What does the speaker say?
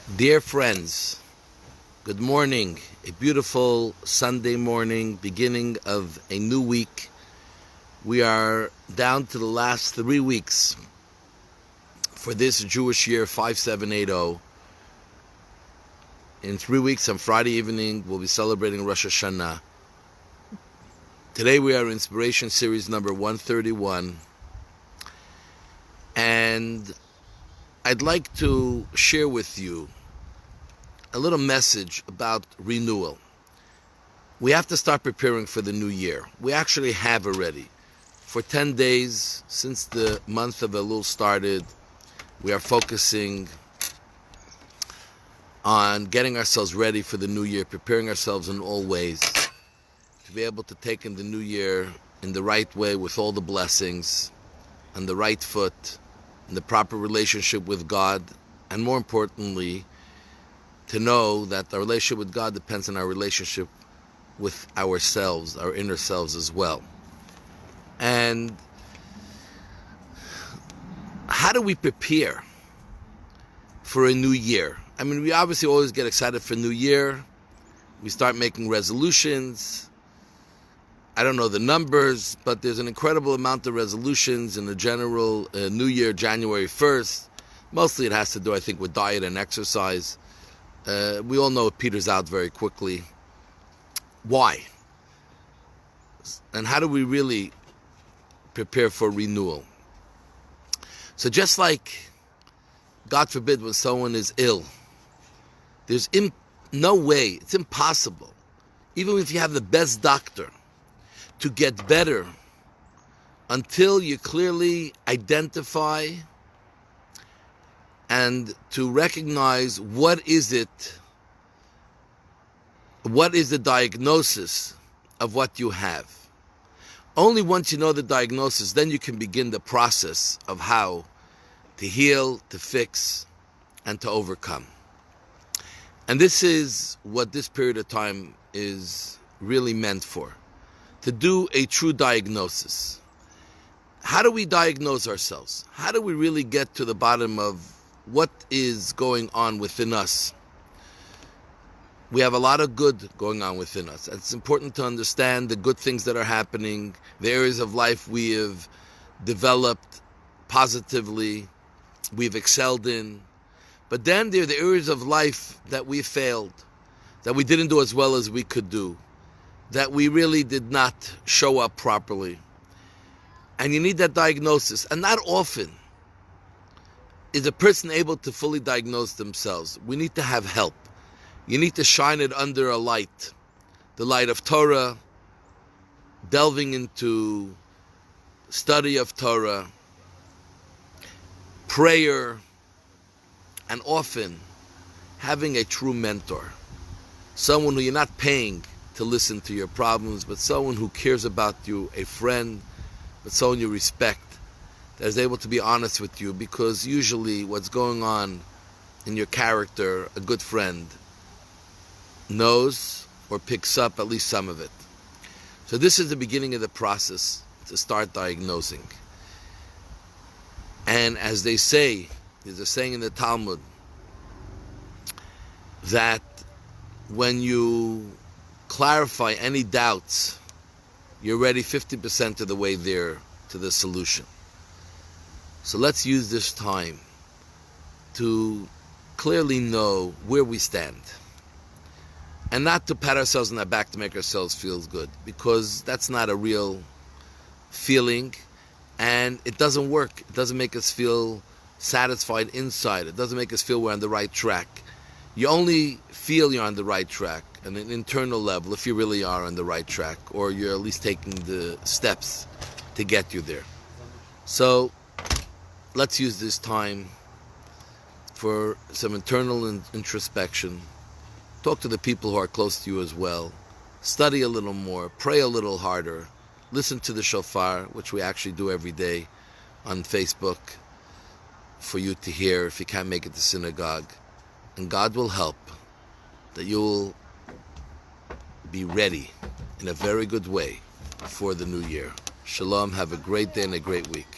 Dear friends, good morning. A beautiful Sunday morning, beginning of a new week. We are down to the last 3 weeks for this Jewish year 5780. In 3 weeks, on Friday evening, we'll be celebrating Rosh Hashanah. Today we are in Inspiration Series number 131. And I'd like to share with you a little message about renewal. We have to start preparing for the new year. We actually have already. For 10 days, since the month of Elul started, we are focusing on getting ourselves ready for the new year, preparing ourselves in all ways to be able to take in the new year in the right way with all the blessings, on the right foot, in the proper relationship with God, and more importantly, to know that our relationship with God depends on our relationship with ourselves, our inner selves as well. And how do we prepare for a new year? I mean, we obviously always get excited for New Year. We start making resolutions. I don't know the numbers, but there's an incredible amount of resolutions in the general New Year, January 1st. Mostly it has to do, I think, with diet and exercise. We all know it peters out very quickly. Why? And how do we really prepare for renewal? So just like, God forbid, when someone is ill, there's no way, it's impossible, even if you have the best doctor, to get better until you clearly identify and to recognize what is the diagnosis of what you have. Only once you know the diagnosis, then you can begin the process of how to heal, to fix, and to overcome. And this is what this period of time is really meant for, to do a true diagnosis. How do we diagnose ourselves? How do we really get to the bottom of what is going on within us? We have a lot of good going on within us. It's important to understand the good things that are happening, the areas of life we have developed positively, we've excelled in. But then there are the areas of life that we failed, that we didn't do as well as we could do, that we really did not show up properly. And you need that diagnosis. And not often is a person able to fully diagnose themselves. We need to have help. You need to shine it under a light, the light of Torah, delving into study of Torah, prayer, and often having a true mentor, someone who you're not paying to listen to your problems, but someone who cares about you, a friend, but someone you respect, that is able to be honest with you, because usually what's going on in your character, a good friend knows or picks up at least some of it. So this is the beginning of the process to start diagnosing. And as they say, there's a saying in the Talmud that when you clarify any doubts, you're already 50% of the way there to the solution. So let's use this time to clearly know where we stand. And not to pat ourselves on the back to make ourselves feel good, because that's not a real feeling, and it doesn't work. It doesn't make us feel satisfied inside. It doesn't make us feel we're on the right track. You only feel you're on the right track on an internal level if you really are on the right track, or you're at least taking the steps to get you there. So let's use this time for some internal introspection. Talk to the people who are close to you as well. Study a little more. Pray a little harder. Listen to the shofar, which we actually do every day on Facebook for you to hear if you can't make it to synagogue. And God will help that you will be ready in a very good way for the new year. Shalom. Have a great day and a great week.